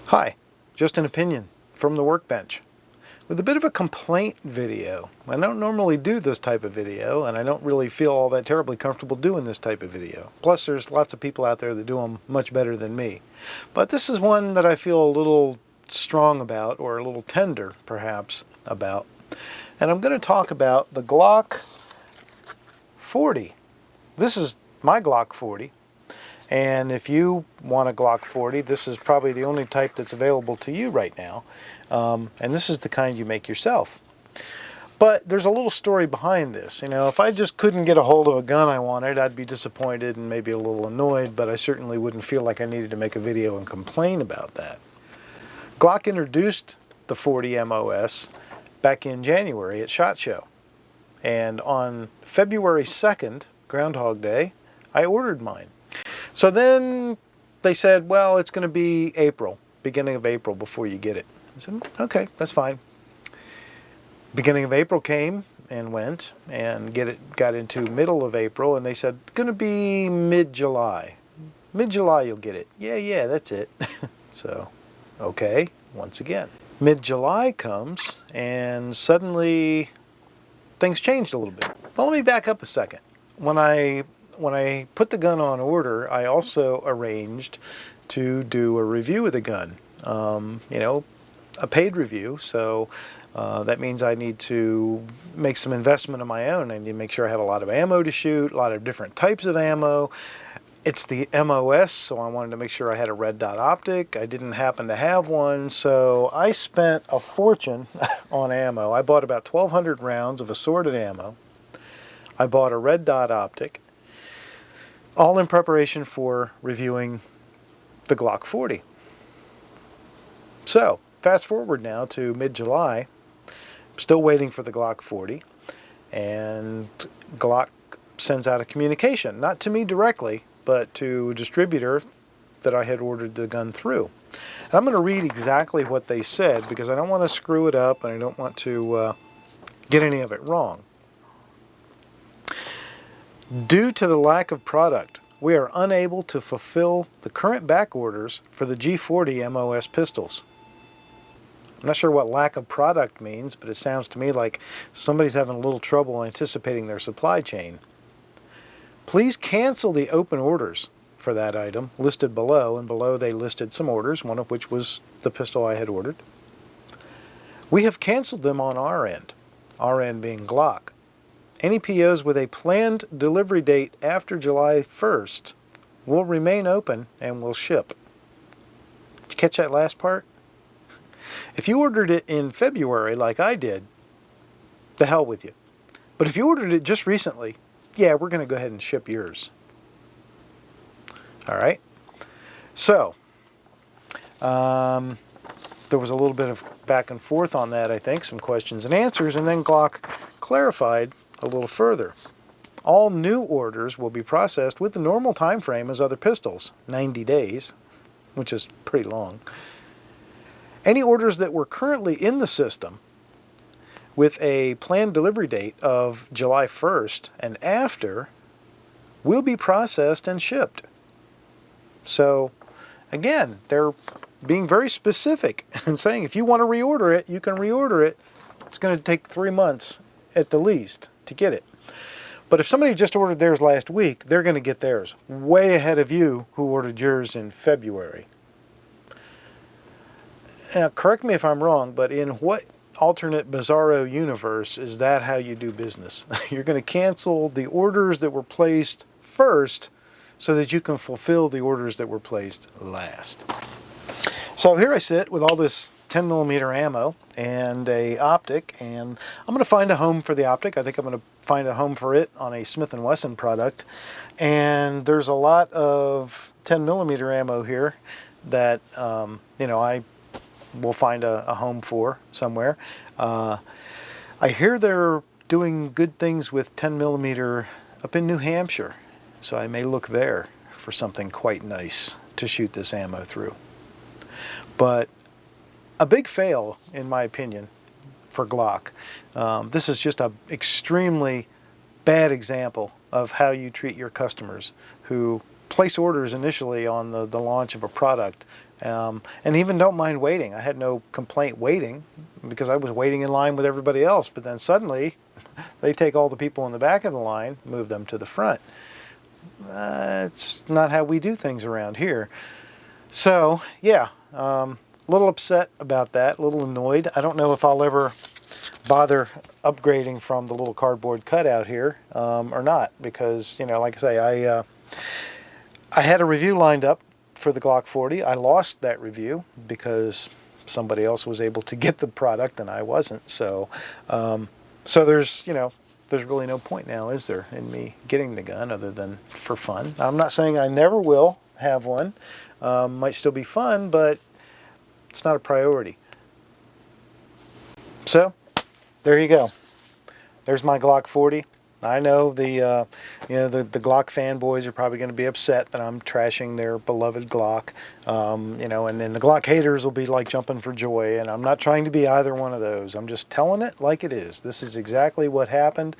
Hi, just an opinion from the workbench with a bit of a complaint video. I don't normally do this type of video, and I don't really feel all that terribly comfortable doing this type of video. Plus, there's lots of people out there that do them much better than me. But this is one that I feel a little strong about, or a little tender, perhaps, about. And I'm going to talk about the Glock 40. This is my Glock 40. And if you want a Glock 40, this is probably the only type that's available to you right now. And this is the kind you make yourself. But there's a little story behind this. You know, if I just couldn't get a hold of a gun I wanted, I'd be disappointed and maybe a little annoyed, but I certainly wouldn't feel like I needed to make a video and complain about that. Glock introduced the 40 MOS back in January at SHOT Show. And on February 2nd, Groundhog Day, I ordered mine. So then they said, well, it's going to be April, beginning of April before you get it. I said, okay, that's fine. Beginning of April came and went, and got into middle of April, and they said, it's going to be mid-July. Mid-July you'll get it. Yeah, that's it. So, okay, once again. Mid-July comes, and suddenly things changed a little bit. Well, let me back up a second. When I put the gun on order, I also arranged to do a review of the gun. You know, a paid review, so that means I need to make some investment of my own. I need to make sure I have a lot of ammo to shoot, a lot of different types of ammo. It's the MOS, so I wanted to make sure I had a red dot optic. I didn't happen to have one, so I spent a fortune on ammo. I bought about 1,200 rounds of assorted ammo. I bought a red dot optic, all in preparation for reviewing the Glock 40. So, fast forward now to mid-July. I'm still waiting for the Glock 40, and Glock sends out a communication, not to me directly, but to a distributor that I had ordered the gun through. And I'm going to read exactly what they said, because I don't want to screw it up, and I don't want to get any of it wrong. Due to the lack of product, we are unable to fulfill the current back orders for the G40 MOS pistols. I'm not sure what lack of product means, but it sounds to me like somebody's having a little trouble anticipating their supply chain. Please cancel the open orders for that item listed below, and below they listed some orders, one of which was the pistol I had ordered. We have canceled them on our end being Glock. Any POs with a planned delivery date after July 1st will remain open and will ship. Did you catch that last part? If you ordered it in February like I did, the hell with you. But if you ordered it just recently, yeah, we're going to go ahead and ship yours. All right. So, there was a little bit of back and forth on that, I think, some questions and answers, and then Glock clarified a little further. All new orders will be processed with the normal time frame as other pistols, 90 days, which is pretty long. Any orders that were currently in the system with a planned delivery date of July 1st and after will be processed and shipped. So, again, they're being very specific and saying if you want to reorder it, you can reorder it. It's going to take 3 months at the least to get it. But if somebody just ordered theirs last week, they're going to get theirs way ahead of you who ordered yours in February. Now, correct me if I'm wrong, but in what alternate bizarro universe is that how you do business? You're going to cancel the orders that were placed first so that you can fulfill the orders that were placed last. So here I sit with all this 10mm ammo and a optic, and I'm going to find a home for the optic. I think I'm going to find a home for it on a Smith & Wesson product. And there's a lot of 10mm ammo here that, you know, I will find a home for somewhere. I hear they're doing good things with 10mm up in New Hampshire, so I may look there for something quite nice to shoot this ammo through. But a big fail, in my opinion, for Glock. This is just an extremely bad example of how you treat your customers who place orders initially on the launch of a product And even don't mind waiting. I had no complaint waiting because I was waiting in line with everybody else. But then suddenly they take all the people in the back of the line, move them to the front. It's not how we do things around here. So, yeah, a little upset about that, a little annoyed. I don't know if I'll ever bother upgrading from the little cardboard cutout here or not, because, you know, like I say, I had a review lined up for the Glock 40. I lost that review because somebody else was able to get the product and I wasn't. So, so there's, you know, there's really no point now, is there, in me getting the gun other than for fun. I'm not saying I never will have one. Might still be fun, but it's not a priority. So, there you go. There's my Glock 40. I know the you know, the Glock fanboys are probably going to be upset that I'm trashing their beloved Glock, you know, and then the Glock haters will be like jumping for joy, and I'm not trying to be either one of those. I'm just telling it like it is. This is exactly what happened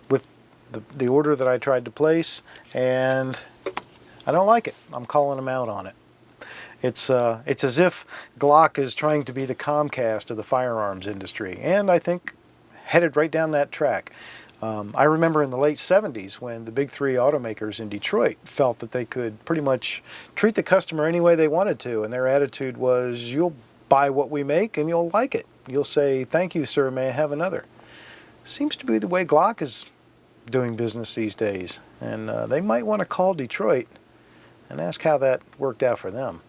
with the order that I tried to place, and I don't like it. I'm calling them out on it. It's as if Glock is trying to be the Comcast of the firearms industry, and I think headed right down that track. I remember in the late 70s when the big three automakers in Detroit felt that they could pretty much treat the customer any way they wanted to, and their attitude was, you'll buy what we make and you'll like it. You'll say, thank you, sir, may I have another? Seems to be the way Glock is doing business these days, and they might want to call Detroit and ask how that worked out for them.